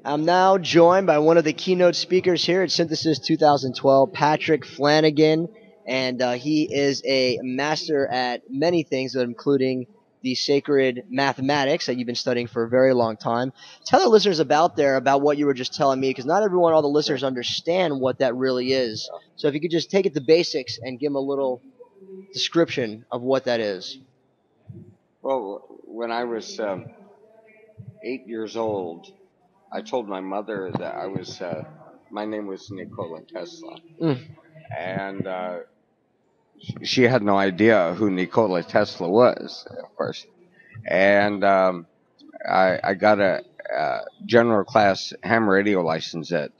I'm now joined by one of the keynote speakers here at Synthesis 2012, Patrick Flanagan, and he is a master at many things, including the sacred mathematics that you've been studying for a very long time. Tell the listeners about what you were just telling me, because not everyone, all the listeners, understand what that really is. So if you could just take it to basics and give them a little description of what that is. Well, when I was 8 years old, I told my mother that my name was Nikola Tesla. And she had no idea who Nikola Tesla was, of course. And I got a general class ham radio license at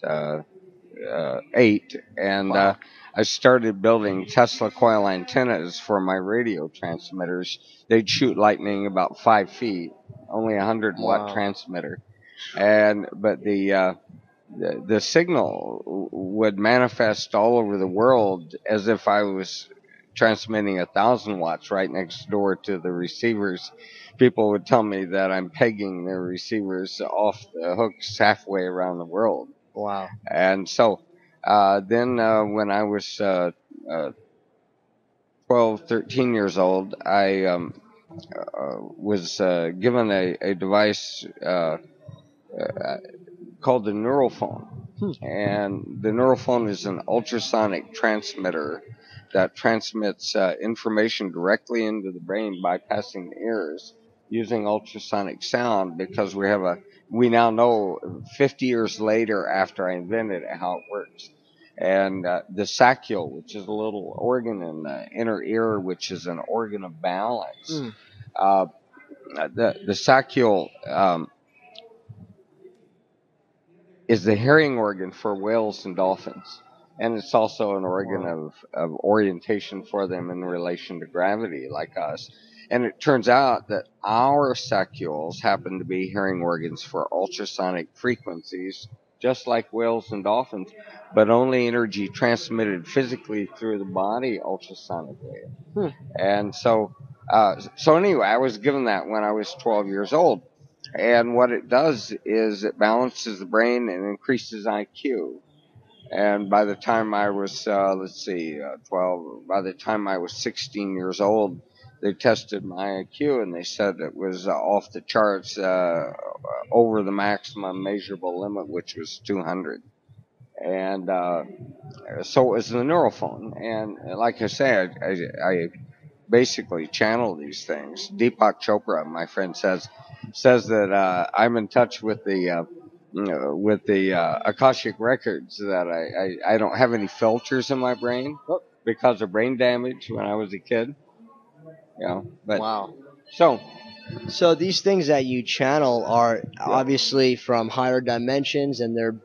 8. And Wow. I started building Tesla coil antennas for my radio transmitters. They'd shoot lightning about 5 feet, only a 100-watt Wow. transmitter. But the signal would manifest all over the world as if I was transmitting 1,000 watts right next door to the receivers. People would tell me that I'm pegging their receivers off the hooks halfway around the world. Wow. And so then when I was 12, 13 years old, I was given a device called the neural phone. And the neural phone is an ultrasonic transmitter that transmits information directly into the brain bypassing the ears using ultrasonic sound, because we now know 50 years later after I invented it how it works. And the saccule, which is a little organ in the inner ear, which is an organ of balance. The saccule is the hearing organ for whales and dolphins. And it's also an organ of orientation for them in relation to gravity, like us. And it turns out that our saccules happen to be hearing organs for ultrasonic frequencies, just like whales and dolphins, but only energy transmitted physically through the body ultrasonically. And so anyway, I was given that when I was 12 years old. And what it does is it balances the brain and increases IQ. And by the time I was, 12, by the time I was 16 years old, they tested my IQ and they said it was off the charts, over the maximum measurable limit, which was 200. And so it was the neurophone. And like I say, I basically channel these things. Deepak Chopra, my friend, says that I'm in touch with the Akashic records, that I don't have any filters in my brain because of brain damage when I was a kid. But Wow. So these things that you channel are obviously from higher dimensions, and they're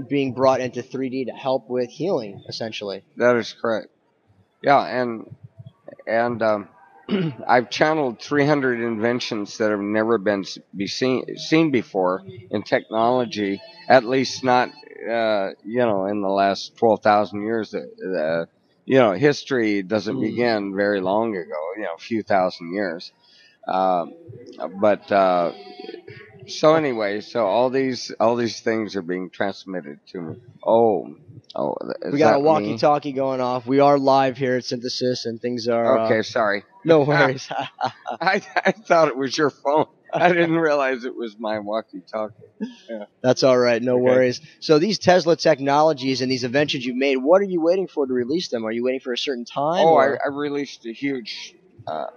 being brought into 3D to help with healing, essentially. That is correct. Yeah, and I've channeled 300 inventions that have never been seen before in technology, at least not, in the last 12,000 years. History doesn't begin very long ago, a few thousand years. So anyway, so all these things are being transmitted to me. We got a walkie-talkie going off. We are live here at Synthesis, and things are... Okay, sorry. No worries. I thought it was your phone. I didn't realize it was my walkie-talkie. Yeah. That's all right. No worries. So these Tesla technologies and these inventions you've made, what are you waiting for to release them? Are you waiting for a certain time? I released a huge...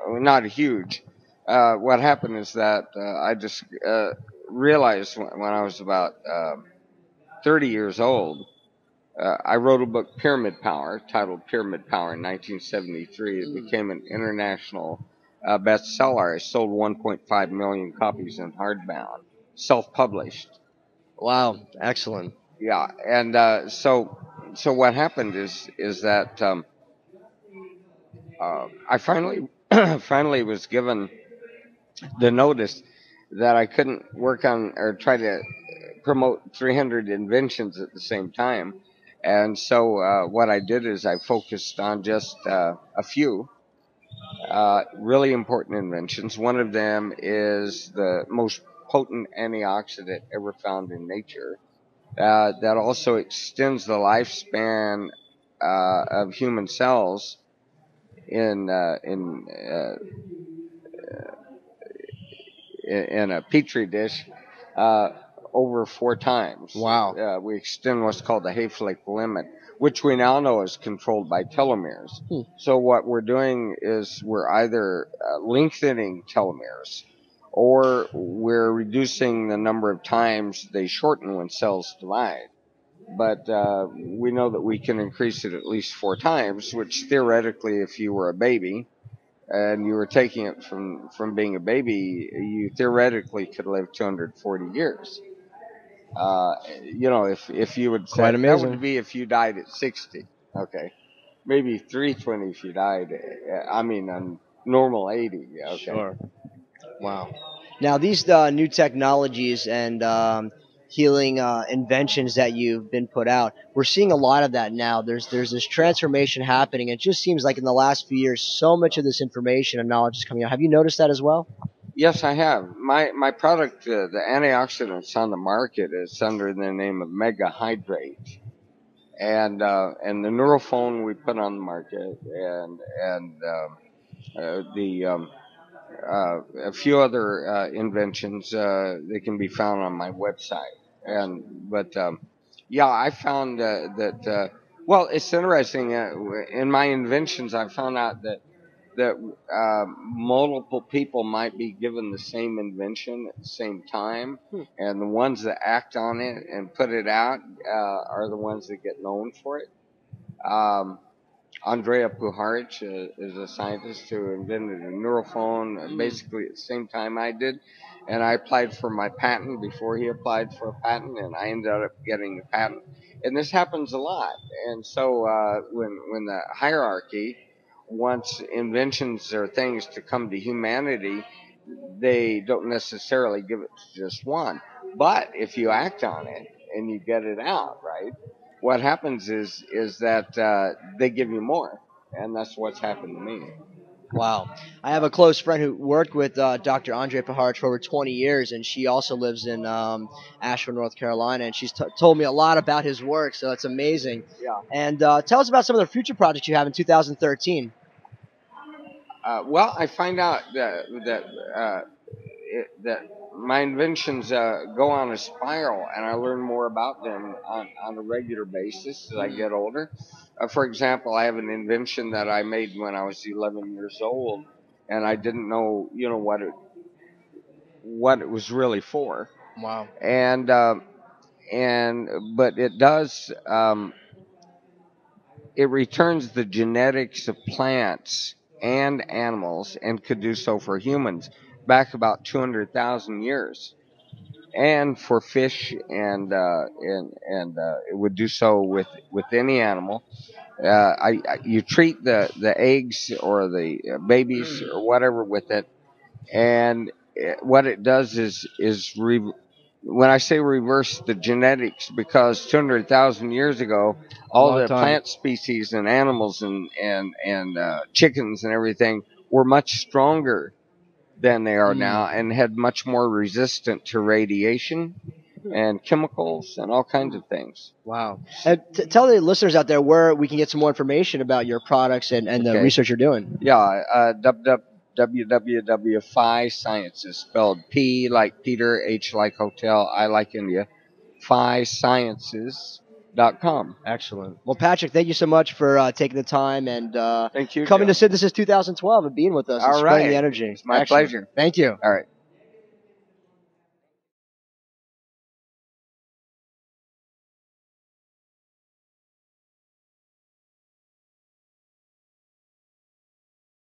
not a huge... what happened is that I just realized when I was about 30 years old, I wrote a book, Pyramid Power, titled Pyramid Power, in 1973. It became an international bestseller. I sold 1.5 million copies in hardbound, self-published. Wow, excellent. Yeah, and so what happened is that I finally was given the notice that I couldn't work on or try to promote 300 inventions at the same time. And so what I did is I focused on just a few really important inventions. One of them is the most potent antioxidant ever found in nature. That also extends the lifespan of human cells in a petri dish over 4 times. Wow. We extend what's called the Hayflick limit, which we now know is controlled by telomeres. So what we're doing is we're either lengthening telomeres, or we're reducing the number of times they shorten when cells divide. But we know that we can increase it at least 4 times, which theoretically, if you were a baby and you were taking it from being a baby, you theoretically could live 240 years. If you would say, Quite amazing. that would be if you died at 60. Okay. Maybe 320 if you died, on normal 80. Okay. Sure. Wow. Now, these new technologies and healing inventions that you've been put out, we're seeing a lot of that now. There's this transformation happening. It just seems like in the last few years, so much of this information and knowledge is coming out. Have you noticed that as well? Yes, I have. My product, the antioxidants on the market, is under the name of Mega Hydrate, and the Neurophone we put on the market, and a few other inventions that can be found on my website. I found that well, it's interesting. In my inventions, I found out that multiple people might be given the same invention at the same time, and the ones that act on it and put it out are the ones that get known for it. Andrea Puharich is a scientist who invented a neurophone basically at the same time I did, and I applied for my patent before he applied for a patent, and I ended up getting the patent. And this happens a lot. And so when the hierarchy wants inventions or things to come to humanity, they don't necessarily give it to just one. But if you act on it and you get it out, right, what happens is that they give you more. And that's what's happened to me. Wow. I have a close friend who worked with Dr. Andrea Puharich for over 20 years, and she also lives in Asheville, North Carolina, and she's told me a lot about his work, so it's amazing. Yeah. And tell us about some of the future projects you have in 2013. Well, I find out that my inventions go on a spiral, and I learn more about them on a regular basis as I get older. For example, I have an invention that I made when I was 11 years old, and I didn't know, what it was really for. Wow. But it does. It returns the genetics of plants and animals, and could do so for humans, back about 200,000 years, and for fish, and it would do so with any animal. You treat the eggs or the babies or whatever with it, and what it does is when I say reverse the genetics, because 200,000 years ago, all the plant species and animals and chickens and everything were much stronger than they are now, and had much more resistant to radiation and chemicals and all kinds of things. Wow. Tell the listeners out there where we can get some more information about your products and the research you're doing. Yeah, www.phi Sciences, spelled P like Peter, H like Hotel, I like India, PhiSciences.com. Excellent. Well, Patrick, thank you so much for taking the time and thank you, coming Joe. to Synthesis 2012 and being with us and spreading the energy. It's my pleasure. Thank you. All right.